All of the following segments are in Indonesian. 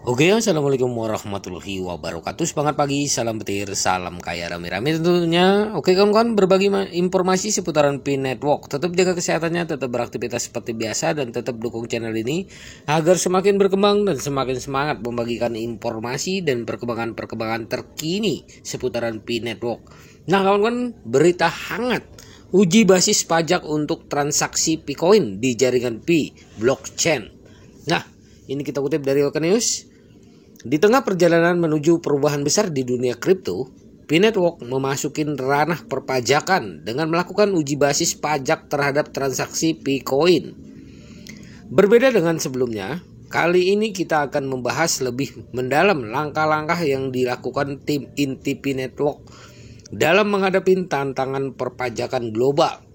Oke, assalamualaikum warahmatullahi wabarakatuh. Semangat pagi, salam petir, salam kaya rame-rame tentunya. Oke kawan-kawan, berbagi informasi seputaran Pi Network. Tetap jaga kesehatannya, tetap beraktivitas seperti biasa, dan tetap dukung channel ini agar semakin berkembang dan semakin semangat membagikan informasi dan perkembangan terkini seputaran Pi Network. Nah kawan-kawan, berita hangat. Uji basis pajak untuk transaksi Picoin di jaringan Pi blockchain. Nah, ini kita kutip dari Oke News. Di tengah perjalanan menuju perubahan besar di dunia kripto, Pi Network memasuki ranah perpajakan dengan melakukan uji basis pajak terhadap transaksi Picoin. Berbeda dengan sebelumnya, kali ini kita akan membahas lebih mendalam langkah-langkah yang dilakukan tim inti Pi Network dalam menghadapi tantangan perpajakan global.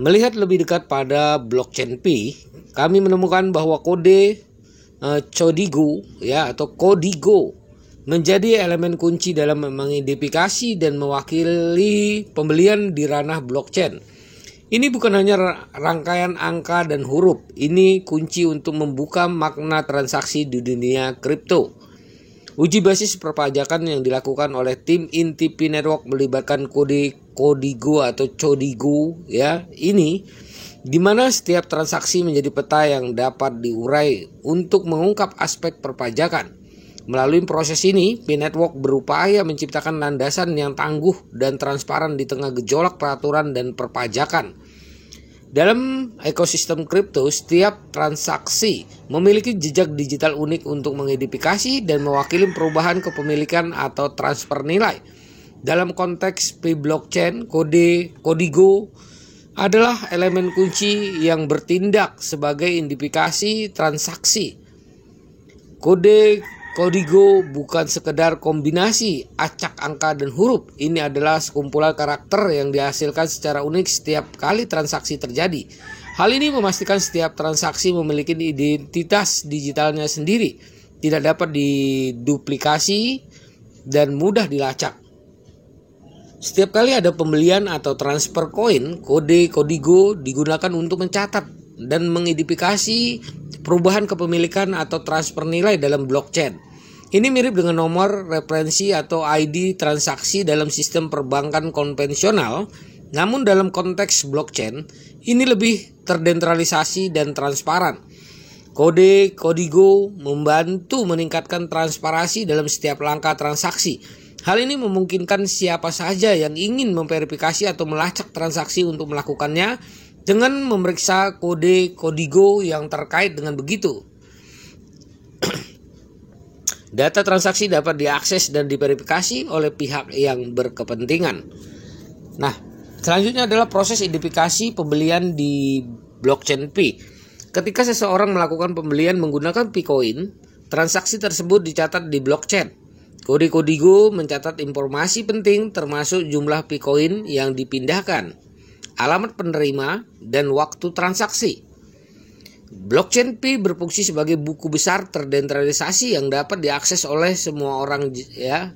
Melihat lebih dekat pada blockchain Pi, kami menemukan bahwa kode Codigo atau Codigo menjadi elemen kunci dalam mengidentifikasi dan mewakili pembelian di ranah blockchain. Ini bukan hanya rangkaian angka dan huruf, ini kunci untuk membuka makna transaksi di dunia kripto. Uji basis perpajakan yang dilakukan oleh tim inti Pi Network melibatkan kode Codigo atau Codigo ini, di mana setiap transaksi menjadi peta yang dapat diurai untuk mengungkap aspek perpajakan. Melalui proses ini, Pi Network berupaya menciptakan landasan yang tangguh dan transparan di tengah gejolak peraturan dan perpajakan. Dalam ekosistem kripto, setiap transaksi memiliki jejak digital unik untuk mengidentifikasi dan mewakili perubahan kepemilikan atau transfer nilai. Dalam konteks Pi blockchain, kode Codigo adalah elemen kunci yang bertindak sebagai identifikasi transaksi. Kode Codigo bukan sekedar kombinasi acak angka dan huruf. Ini adalah sekumpulan karakter yang dihasilkan secara unik setiap kali transaksi terjadi. Hal ini memastikan setiap transaksi memiliki identitas digitalnya sendiri, tidak dapat diduplikasi dan mudah dilacak. Setiap kali ada pembelian atau transfer koin, kode Codigo digunakan untuk mencatat dan mengidentifikasi perubahan kepemilikan atau transfer nilai dalam blockchain. Ini mirip dengan nomor referensi atau ID transaksi dalam sistem perbankan konvensional, namun dalam konteks blockchain, ini lebih terdesentralisasi dan transparan. Kode Codigo membantu meningkatkan transparansi dalam setiap langkah transaksi. Hal ini memungkinkan siapa saja yang ingin memverifikasi atau melacak transaksi untuk melakukannya dengan memeriksa kode Codigo yang terkait dengan begitu. Data transaksi dapat diakses dan diverifikasi oleh pihak yang berkepentingan. Nah, selanjutnya adalah proses identifikasi pembelian di blockchain Pi. Ketika seseorang melakukan pembelian menggunakan Picoin, transaksi tersebut dicatat di blockchain. Kode Codigo mencatat informasi penting termasuk jumlah Picoin yang dipindahkan, alamat penerima, dan waktu transaksi. Blockchain Pi berfungsi sebagai buku besar terdesentralisasi yang dapat diakses oleh semua orang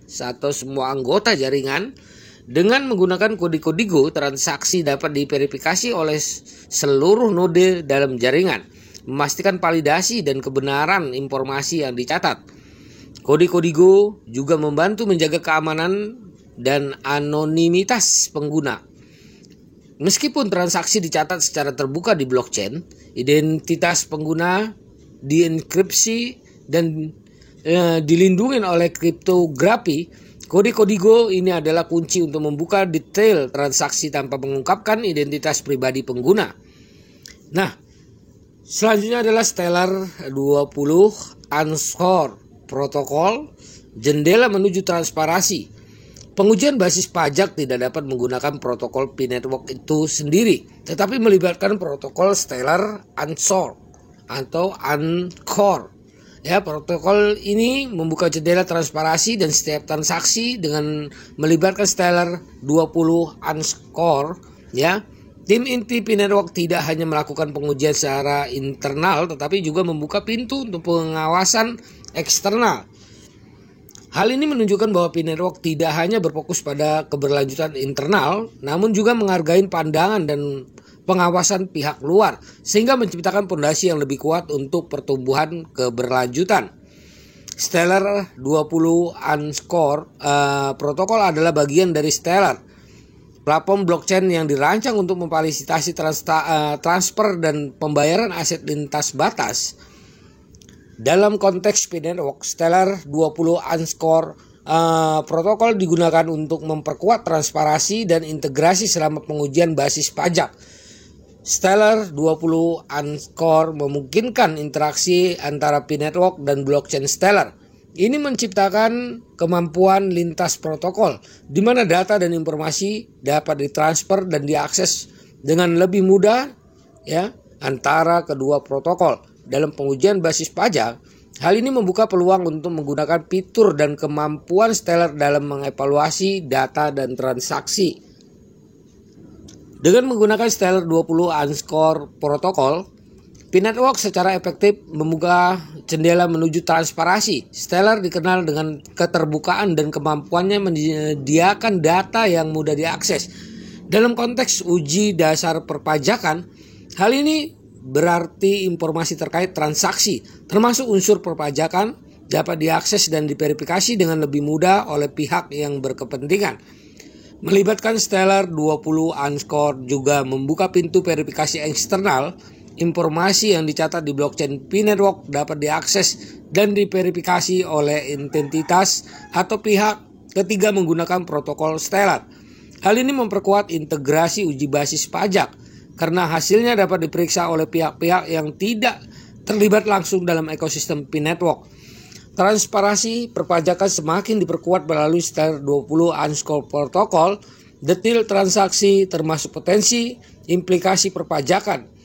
atau semua anggota jaringan. Dengan menggunakan kode Codigo, transaksi dapat diverifikasi oleh seluruh node dalam jaringan, memastikan validasi dan kebenaran informasi yang dicatat. Kode Codigo juga membantu menjaga keamanan dan anonimitas pengguna. Meskipun transaksi dicatat secara terbuka di blockchain, identitas pengguna dienkripsi dan dilindungi oleh kriptografi. Kode Codigo ini adalah kunci untuk membuka detail transaksi tanpa mengungkapkan identitas pribadi pengguna. Nah, selanjutnya adalah Stellar 20 Unsure protokol, jendela menuju transparansi. Pengujian basis pajak tidak dapat menggunakan protokol Pi Network itu sendiri, tetapi melibatkan protokol Stellar Unsure atau Encore. Protokol ini membuka jendela transparansi dan setiap transaksi dengan melibatkan Stellar 20 Unsure. Tim inti Pi Network tidak hanya melakukan pengujian secara internal, tetapi juga membuka pintu untuk pengawasan eksternal. Hal ini menunjukkan bahwa Pi Network tidak hanya berfokus pada keberlanjutan internal, namun juga menghargai pandangan dan pengawasan pihak luar, sehingga menciptakan fondasi yang lebih kuat untuk pertumbuhan keberlanjutan. Stellar 20 Unscore protokol adalah bagian dari Stellar, platform blockchain yang dirancang untuk memfasilitasi transfer dan pembayaran aset lintas batas. Dalam konteks P-Network, Stellar 20 Unscore protokol digunakan untuk memperkuat transparansi dan integrasi selama pengujian basis pajak. Stellar 20 Unscore memungkinkan interaksi antara P-Network dan blockchain Stellar. Ini menciptakan kemampuan lintas protokol, di mana data dan informasi dapat ditransfer dan diakses dengan lebih mudah antara kedua protokol. Dalam pengujian basis pajak, hal ini membuka peluang untuk menggunakan fitur dan kemampuan Stellar dalam mengevaluasi data dan transaksi. Dengan menggunakan Stellar 20 Unscore protokol, P-Network secara efektif membuka jendela menuju transparansi. Stellar dikenal dengan keterbukaan dan kemampuannya menyediakan data yang mudah diakses. Dalam konteks uji dasar perpajakan, hal ini berarti informasi terkait transaksi, termasuk unsur perpajakan, dapat diakses dan diverifikasi dengan lebih mudah oleh pihak yang berkepentingan. Melibatkan Stellar 20 Unscore juga membuka pintu verifikasi eksternal. Informasi yang dicatat di blockchain P-Network dapat diakses dan diverifikasi oleh entitas atau pihak ketiga menggunakan protokol Stellar. Hal ini memperkuat integrasi uji basis pajak karena hasilnya dapat diperiksa oleh pihak-pihak yang tidak terlibat langsung dalam ekosistem P-Network. Transparansi perpajakan semakin diperkuat melalui Stellar 20 Unscore protokol. Detail transaksi termasuk potensi implikasi perpajakan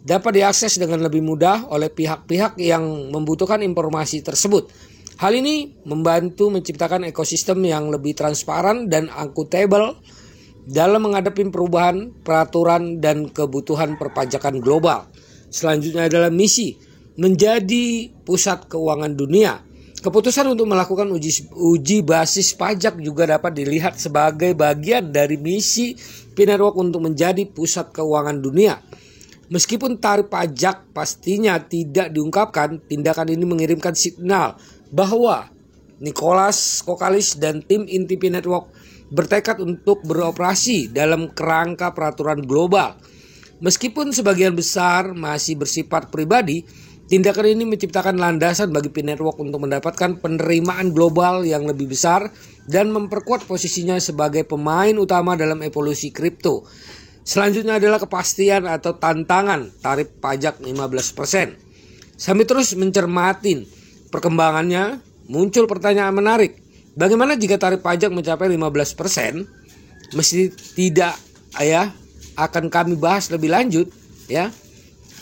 dapat diakses dengan lebih mudah oleh pihak-pihak yang membutuhkan informasi tersebut. Hal ini membantu menciptakan ekosistem yang lebih transparan dan akuntabel dalam menghadapi perubahan peraturan dan kebutuhan perpajakan global. Selanjutnya adalah misi menjadi pusat keuangan dunia. Keputusan untuk melakukan uji basis pajak juga dapat dilihat sebagai bagian dari misi P-Network untuk menjadi pusat keuangan dunia. Meskipun tarif pajak pastinya tidak diungkapkan, tindakan ini mengirimkan signal bahwa Nicholas Kokalis dan tim inti P-Network bertekad untuk beroperasi dalam kerangka peraturan global. Meskipun sebagian besar masih bersifat pribadi, tindakan ini menciptakan landasan bagi P-Network untuk mendapatkan penerimaan global yang lebih besar dan memperkuat posisinya sebagai pemain utama dalam evolusi kripto. Selanjutnya adalah kepastian atau tantangan tarif pajak 15%. Sambil terus mencermati perkembangannya, muncul pertanyaan menarik. Bagaimana jika tarif pajak mencapai 15%? Mesti tidak akan kami bahas lebih lanjut ya.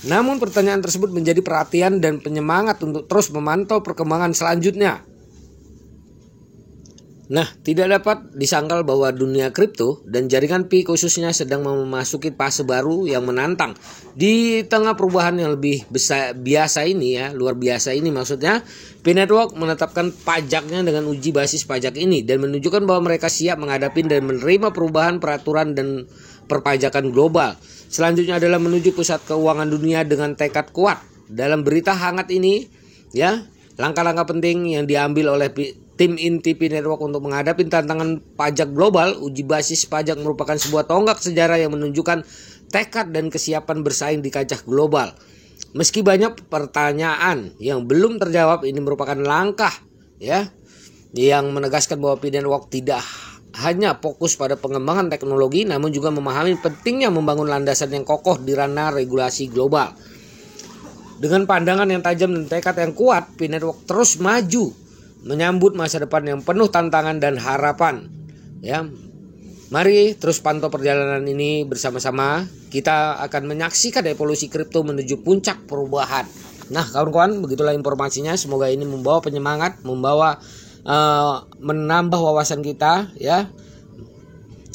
Namun pertanyaan tersebut menjadi perhatian dan penyemangat untuk terus memantau perkembangan selanjutnya. Nah, tidak dapat disangkal bahwa dunia kripto dan jaringan Pi khususnya sedang memasuki fase baru yang menantang. Di tengah perubahan yang lebih biasa ini luar biasa ini maksudnya, P-Network menetapkan pajaknya dengan uji basis pajak ini dan menunjukkan bahwa mereka siap menghadapi dan menerima perubahan peraturan dan perpajakan global. Selanjutnya adalah menuju pusat keuangan dunia dengan tekad kuat. Dalam berita hangat ini, langkah-langkah penting yang diambil oleh tim inti P-Network untuk menghadapi tantangan pajak global. Uji basis pajak merupakan sebuah tonggak sejarah yang menunjukkan tekad dan kesiapan bersaing di kancah global. Meski banyak pertanyaan yang belum terjawab, ini merupakan langkah yang menegaskan bahwa P-Network tidak hanya fokus pada pengembangan teknologi, namun juga memahami pentingnya membangun landasan yang kokoh di ranah regulasi global. Dengan pandangan yang tajam dan tekad yang kuat, P-Network terus maju menyambut masa depan yang penuh tantangan dan harapan. Mari terus pantau perjalanan ini bersama-sama. Kita akan menyaksikan evolusi kripto menuju puncak perubahan. Nah, kawan-kawan, begitulah informasinya. Semoga ini membawa penyemangat, menambah wawasan kita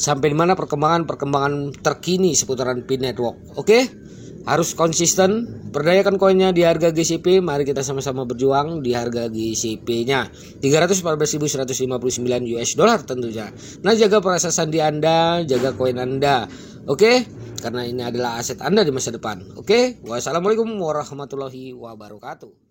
sampai dimana perkembangan terkini seputaran P-Network. Oke? Harus konsisten, perdayakan koinnya di harga GCP. Mari kita sama-sama berjuang di harga GCP-nya 314.159 US dollar tentunya. Nah, jaga perasaan sandi Anda, jaga koin Anda. Oke, karena ini adalah aset Anda di masa depan. Oke, wassalamualaikum warahmatullahi wabarakatuh.